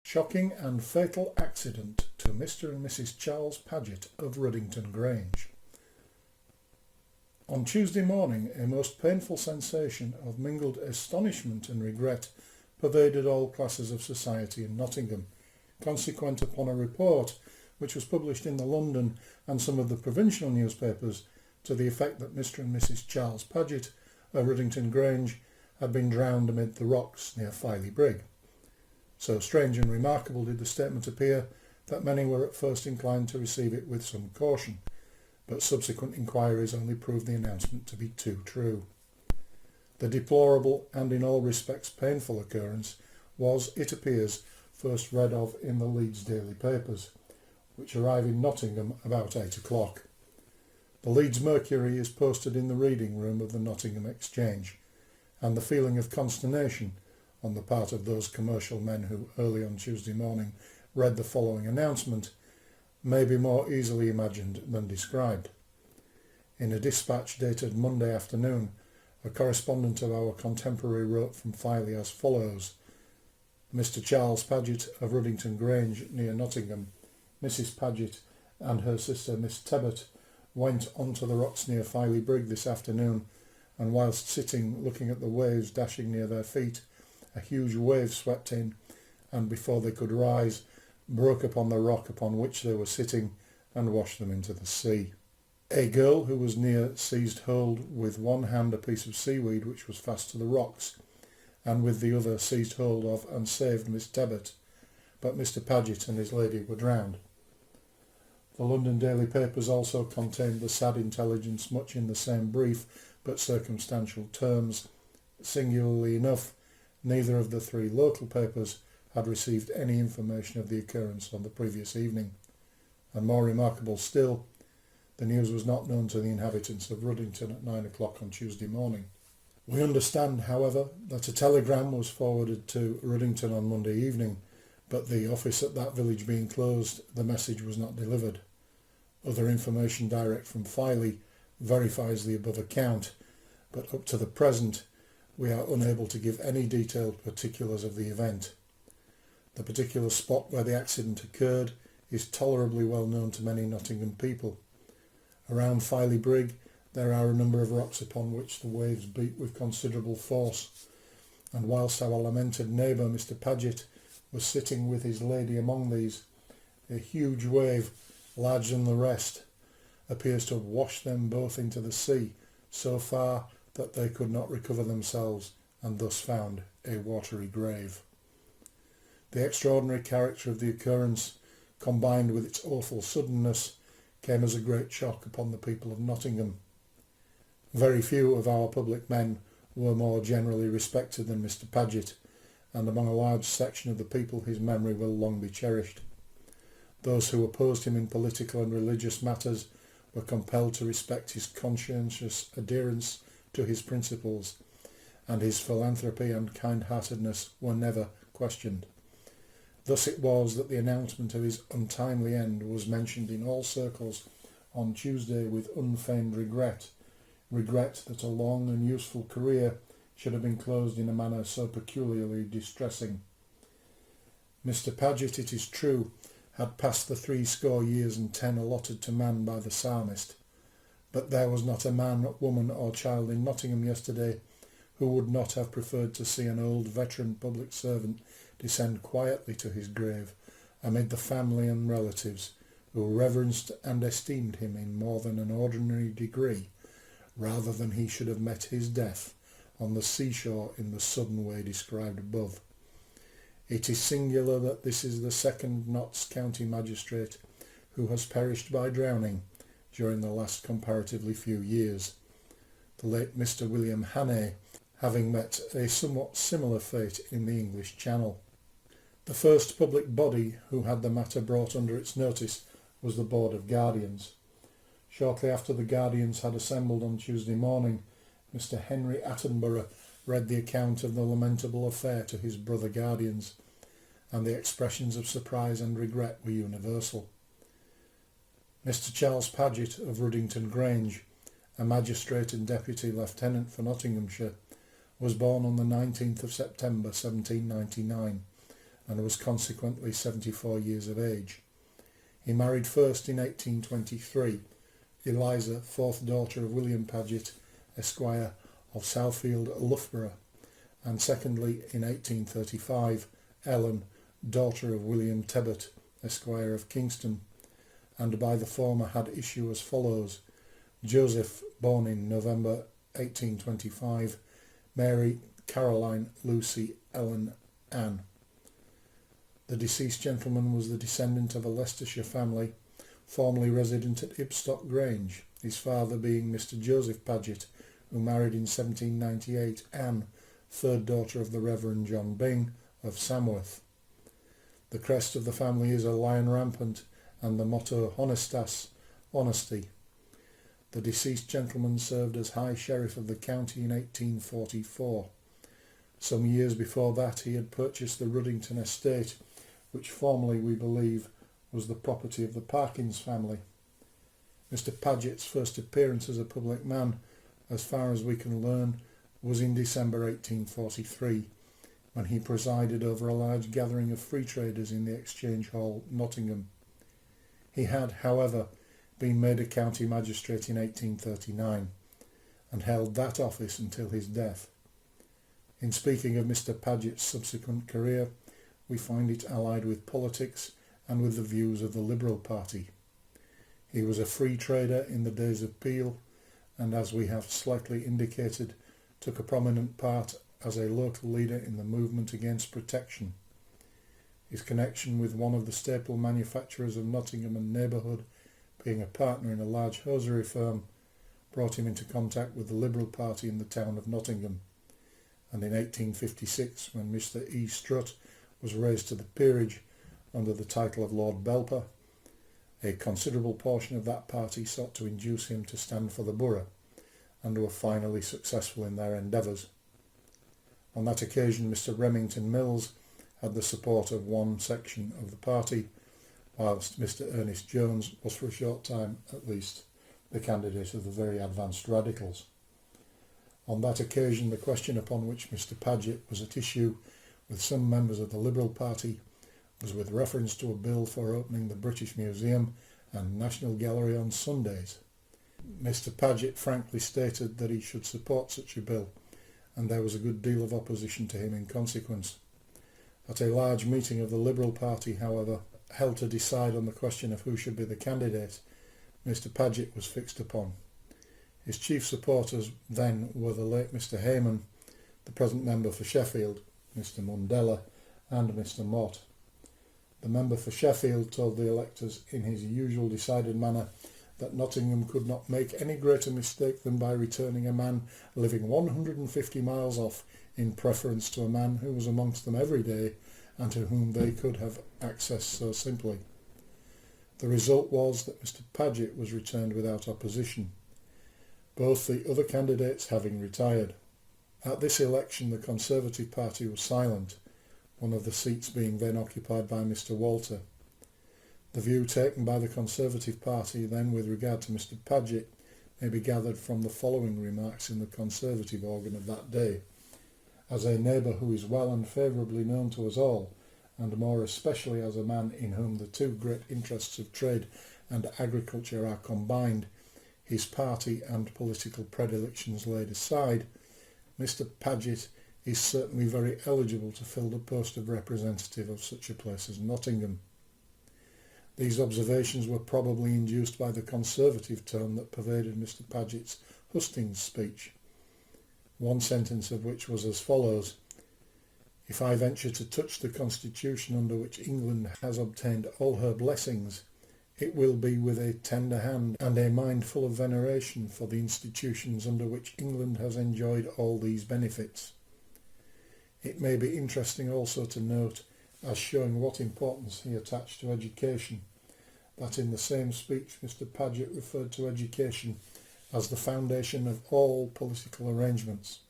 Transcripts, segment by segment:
Shocking and fatal accident to Mr. and Mrs. Charles Paget of Ruddington Grange. On Tuesday morning, a most painful sensation of mingled astonishment and regret pervaded all classes of society in Nottingham, consequent upon a report which was published in the London and some of the provincial newspapers to the effect that Mr. and Mrs. Charles Paget of Ruddington Grange had been drowned amid the rocks near Filey Brigg. So strange and remarkable did the statement appear that many were at first inclined to receive it with some caution, but subsequent inquiries only proved the announcement to be too true. The deplorable and in all respects painful occurrence was, it appears, first read of in the Leeds daily papers, which arrive in Nottingham about 8 o'clock. The Leeds Mercury is posted in the reading room of the Nottingham Exchange, and the feeling of consternation on the part of those commercial men who early on Tuesday morning read the following announcement may be more easily imagined than described. In a dispatch dated Monday afternoon, a correspondent of our contemporary wrote from Filey as follows: Mr. Charles Paget of Ruddington Grange near Nottingham, Mrs. Paget and her sister Miss Tebbet went onto the rocks near Filey Brigg this afternoon, and whilst sitting looking at the waves dashing near their feet, a huge wave swept in, and before they could rise, broke upon the rock upon which they were sitting and washed them into the sea. A girl who was near seized hold with one hand a piece of seaweed which was fast to the rocks, and with the other seized hold of and saved Miss Tebbet, but Mr. Paget and his lady were drowned. The London daily papers also contained the sad intelligence much in the same brief but circumstantial terms. Singularly enough, neither of the three local papers had received any information of the occurrence on the previous evening, and more remarkable still, the news was not known to the inhabitants of Ruddington at 9 o'clock on Tuesday morning. We understand, however, that a telegram was forwarded to Ruddington on Monday evening, but the office at that village being closed, the message was not delivered. Other information direct from Filey verifies the above account, but up to the present we are unable to give any detailed particulars of the event. The particular spot where the accident occurred is tolerably well known to many Nottingham people. Around Filey Brigg there are a number of rocks upon which the waves beat with considerable force, and whilst our lamented neighbour Mr. Paget was sitting with his lady among these, a huge wave, larger than the rest, appears to have washed them both into the sea so far that they could not recover themselves, and thus found a watery grave. The extraordinary character of the occurrence, combined with its awful suddenness, came as a great shock upon the people of Nottingham. Very few of our public men were more generally respected than Mr. Paget, and among a large section of the people his memory will long be cherished. Those who opposed him in political and religious matters were compelled to respect his conscientious adherence to his principles, and his philanthropy and kind-heartedness were never questioned. Thus it was that the announcement of his untimely end was mentioned in all circles on Tuesday with unfeigned regret that a long and useful career should have been closed in a manner so peculiarly distressing. Mr. Paget, it is true, had passed the 70 allotted to man by the psalmist, but there was not a man, woman or child in Nottingham yesterday who would not have preferred to see an old veteran public servant descend quietly to his grave amid the family and relatives who reverenced and esteemed him in more than an ordinary degree, rather than he should have met his death on the seashore in the sudden way described above. It is singular that this is the second Notts County magistrate who has perished by drowning during the last comparatively few years, the late Mr. William Hannay having met a somewhat similar fate in the English Channel. The first public body who had the matter brought under its notice was the Board of Guardians. Shortly after the Guardians had assembled on Tuesday morning, Mr. Henry Attenborough read the account of the lamentable affair to his brother guardians, and the expressions of surprise and regret were universal. Mr. Charles Paget of Ruddington Grange, a magistrate and deputy lieutenant for Nottinghamshire, was born on the 19th of September 1799, and was consequently 74 years of age. He married first in 1823 Eliza, fourth daughter of William Paget, Esquire of Southfield, Loughborough, and secondly in 1835 Ellen, daughter of William Tebbot, Esquire of Kingston, and by the former had issue as follows: Joseph, born in November 1825, Mary, Caroline, Lucy, Ellen, Anne. The deceased gentleman was the descendant of a Leicestershire family formerly resident at Ibstock Grange, his father being Mr. Joseph Paget, who married in 1798 Anne, third daughter of the Reverend John Byng of Samworth. The crest of the family is a lion rampant, and the motto Honestas, honesty. The deceased gentleman served as High Sheriff of the county in 1844. Some years before that he had purchased the Ruddington estate, which formerly, we believe, was the property of the Parkins family. Mr. Paget's first appearance as a public man, as far as we can learn, was in December 1843, when he presided over a large gathering of free traders in the Exchange Hall, Nottingham. He had, however, been made a county magistrate in 1839, and held that office until his death. In speaking of Mr. Paget's subsequent career, we find it allied with politics and with the views of the Liberal Party. He was a free trader in the days of Peel, and as we have slightly indicated, took a prominent part as a local leader in the movement against protection. His connection with one of the staple manufacturers of Nottingham and neighbourhood, being a partner in a large hosiery firm, brought him into contact with the Liberal Party in the town of Nottingham, and in 1856, when Mr. E. Strutt was raised to the peerage under the title of Lord Belper, a considerable portion of that party sought to induce him to stand for the borough, and were finally successful in their endeavours. On that occasion Mr. Remington Mills had the support of one section of the party, whilst Mr. Ernest Jones was for a short time at least the candidate of the very advanced radicals. On that occasion the question upon which Mr. Paget was at issue with some members of the Liberal Party was with reference to a bill for opening the British Museum and National Gallery on Sundays. Mr. Paget frankly stated that he should support such a bill, and there was a good deal of opposition to him in consequence. At a large meeting of the Liberal Party, however, held to decide on the question of who should be the candidate, Mr. Paget was fixed upon. His chief supporters then were the late Mr. Hayman, the present member for Sheffield, Mr. Mundella, and Mr. Mott. The member for Sheffield told the electors in his usual decided manner that Nottingham could not make any greater mistake than by returning a man living 150 miles off in preference to a man who was amongst them every day and to whom they could have access so simply. The result was that Mr. Paget was returned without opposition, both the other candidates having retired. At this election the Conservative Party was silent, one of the seats being then occupied by Mr. Walter. The view taken by the Conservative Party then with regard to Mr. Paget may be gathered from the following remarks in the Conservative organ of that day. As a neighbour who is well and favourably known to us all, and more especially as a man in whom the two great interests of trade and agriculture are combined, his party and political predilections laid aside, Mr. Paget is certainly very eligible to fill the post of representative of such a place as Nottingham. These observations were probably induced by the Conservative tone that pervaded Mr. Paget's hustings speech, one sentence of which was as follows: "If I venture to touch the Constitution under which England has obtained all her blessings, it will be with a tender hand and a mind full of veneration for the institutions under which England has enjoyed all these benefits." It may be interesting also to note, as showing what importance he attached to education, that in the same speech Mr. Paget referred to education as the foundation of all political arrangements.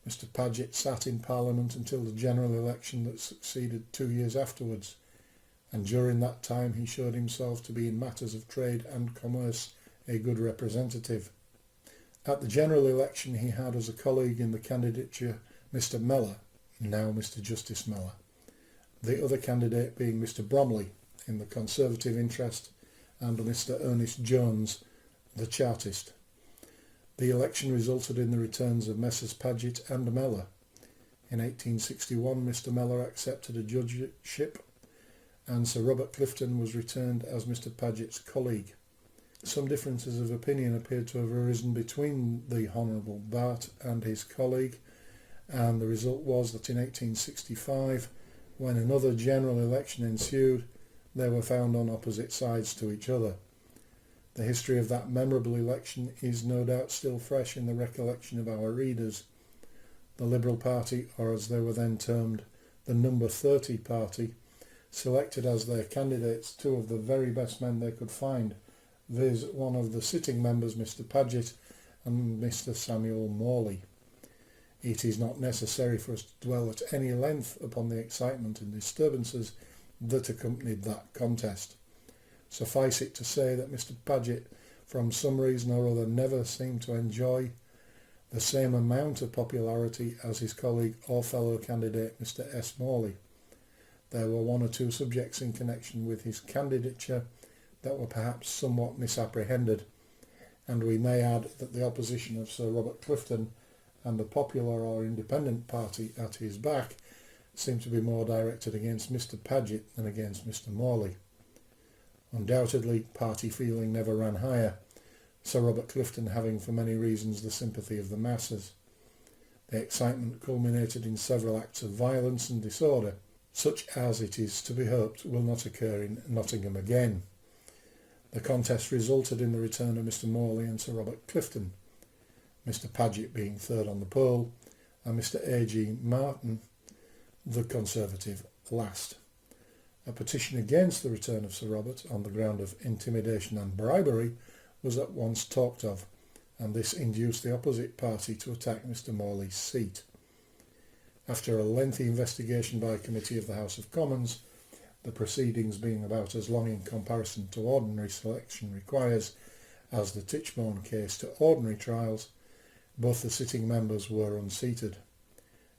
Mr. Paget sat in Parliament until the general election that succeeded 2 years afterwards, and during that time he showed himself to be in matters of trade and commerce a good representative. At the general election he had as a colleague in the candidature Mr. Mellor, now Mr. Justice Mellor. the other candidate being Mr Bromley in the Conservative interest and Mr Ernest Jones, the Chartist. The election resulted in the returns of Messrs Paget and Mellor. In 1861 Mr Mellor accepted a judgeship and Sir Robert Clifton was returned as Mr Paget's colleague. Some differences of opinion appeared to have arisen between the Honourable Bart and his colleague, and the result was that in 1865, when another general election ensued, they were found on opposite sides to each other. The history of that memorable election is no doubt still fresh in the recollection of our readers. The Liberal Party, or as they were then termed, the Number 30 Party, selected as their candidates two of the very best men they could find, viz. One of the sitting members, Mr Paget, and Mr Samuel Morley. It is not necessary for us to dwell at any length upon the excitement and disturbances that accompanied that contest. Suffice it to say that Mr Paget, from some reason or other, never seemed to enjoy the same amount of popularity as his colleague or fellow candidate Mr S. Morley. There were one or two subjects in connection with his candidature that were perhaps somewhat misapprehended, and we may add that the opposition of Sir Robert Clifton and the popular or independent party at his back seemed to be more directed against Mr Paget than against Mr Morley. Undoubtedly, party feeling never ran higher, Sir Robert Clifton having for many reasons the sympathy of the masses. The excitement culminated in several acts of violence and disorder, such as it is to be hoped will not occur in Nottingham again. The contest resulted in the return of Mr Morley and Sir Robert Clifton, Mr Paget being third on the poll, and Mr A.G. Martin, the Conservative, last. A petition against the return of Sir Robert on the ground of intimidation and bribery was at once talked of, and this induced the opposite party to attack Mr Morley's seat. After a lengthy investigation by a committee of the House of Commons, the proceedings being about as long in comparison to ordinary selection requires as the Tichborne case to ordinary trials, both the sitting members were unseated.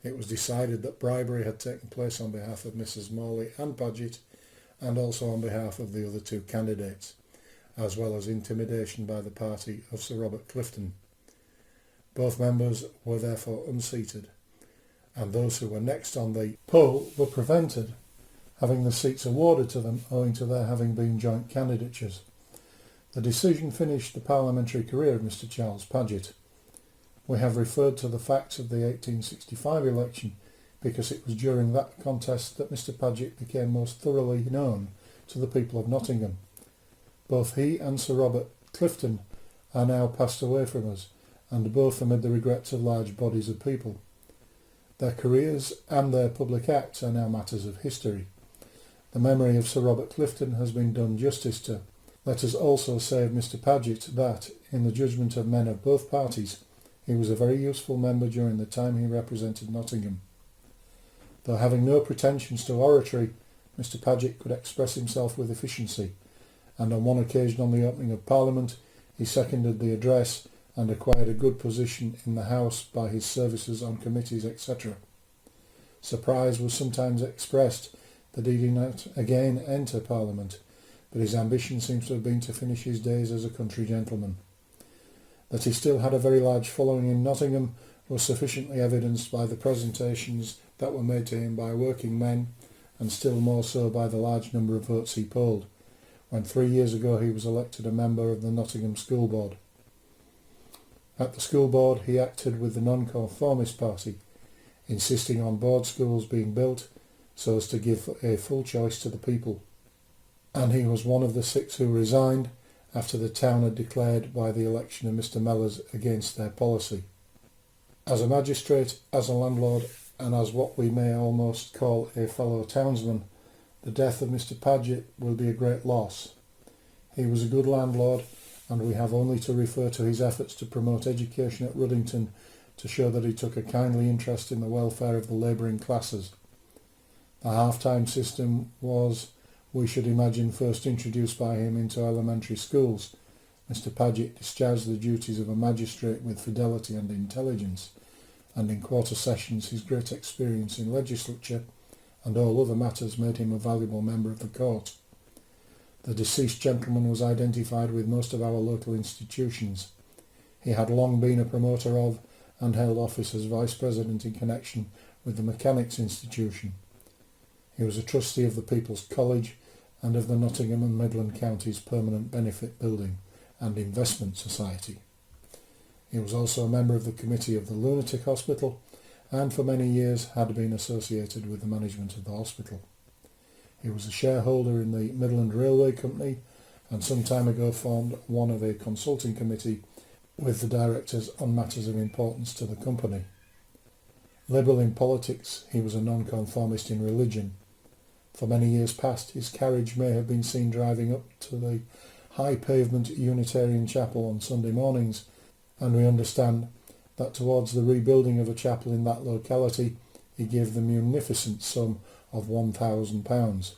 It was decided that bribery had taken place on behalf of Mrs Morley and Paget, and also on behalf of the other two candidates, as well as intimidation by the party of Sir Robert Clifton. Both members were therefore unseated, and those who were next on the poll were prevented, having the seats awarded to them owing to their having been joint candidatures. The decision finished the parliamentary career of Mr Charles Paget. We have referred to the facts of the 1865 election because it was during that contest that Mr Paget became most thoroughly known to the people of Nottingham. Both he and Sir Robert Clifton are now passed away from us, and both amid the regrets of large bodies of people. Their careers and their public acts are now matters of history. The memory of Sir Robert Clifton has been done justice to. Let us also say of Mr Paget that, in the judgment of men of both parties, he was a very useful member during the time he represented Nottingham. Though having no pretensions to oratory, Mr Paget could express himself with efficiency, and on one occasion on the opening of Parliament he seconded the address and acquired a good position in the House by his services on committees, etc. Surprise was sometimes expressed that he did not again enter Parliament, but his ambition seems to have been to finish his days as a country gentleman. That he still had a very large following in Nottingham was sufficiently evidenced by the presentations that were made to him by working men, and still more so by the large number of votes he polled, when 3 years ago he was elected a member of the Nottingham School Board. At the School Board he acted with the Nonconformist Party, insisting on board schools being built so as to give a full choice to the people, and he was one of the 6 who resigned after the town had declared by the election of Mr Mellors against their policy. As a magistrate, as a landlord, and as what we may almost call a fellow townsman, the death of Mr Paget will be a great loss. He was a good landlord, and we have only to refer to his efforts to promote education at Ruddington to show that he took a kindly interest in the welfare of the labouring classes. The half-time system was, we should imagine, first introduced by him into elementary schools. Mr Paget discharged the duties of a magistrate with fidelity and intelligence, and in quarter sessions his great experience in legislature and all other matters made him a valuable member of the court. The deceased gentleman was identified with most of our local institutions. He had long been a promoter of and held office as Vice President in connection with the Mechanics Institution. He was a trustee of the People's College and of the Nottingham and Midland Counties Permanent Benefit Building and Investment Society. He was also a member of the committee of the Lunatic Hospital and for many years had been associated with the management of the hospital. He was a shareholder in the Midland Railway Company and some time ago formed one of a consulting committee with the directors on matters of importance to the company. Liberal in politics, he was a nonconformist in religion. For many years past, his carriage may have been seen driving up to the high pavement Unitarian chapel on Sunday mornings, and we understand that towards the rebuilding of a chapel in that locality, he gave the munificent sum of £1,000.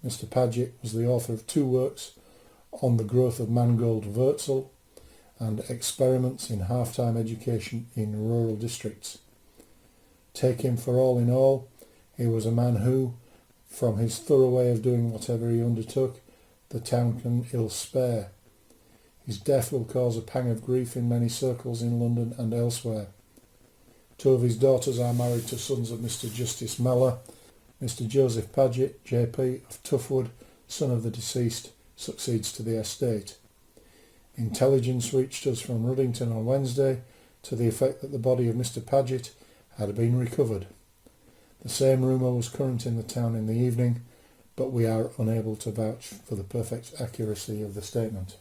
Mr. Paget was the author of 2 works on the growth of mangold wurzel and experiments in half-time education in rural districts. Take him for all in all, he was a man who, from his thorough way of doing whatever he undertook, the town can ill spare. His death will cause a pang of grief in many circles in London and elsewhere. 2 of his daughters are married to sons of Mr. Justice Mellor. Mr. Joseph Paget, JP, of Toughwood, son of the deceased, succeeds to the estate. Intelligence reached us from Ruddington on Wednesday to the effect that the body of Mr. Paget had been recovered. The same rumour was current in the town in the evening, but we are unable to vouch for the perfect accuracy of the statement.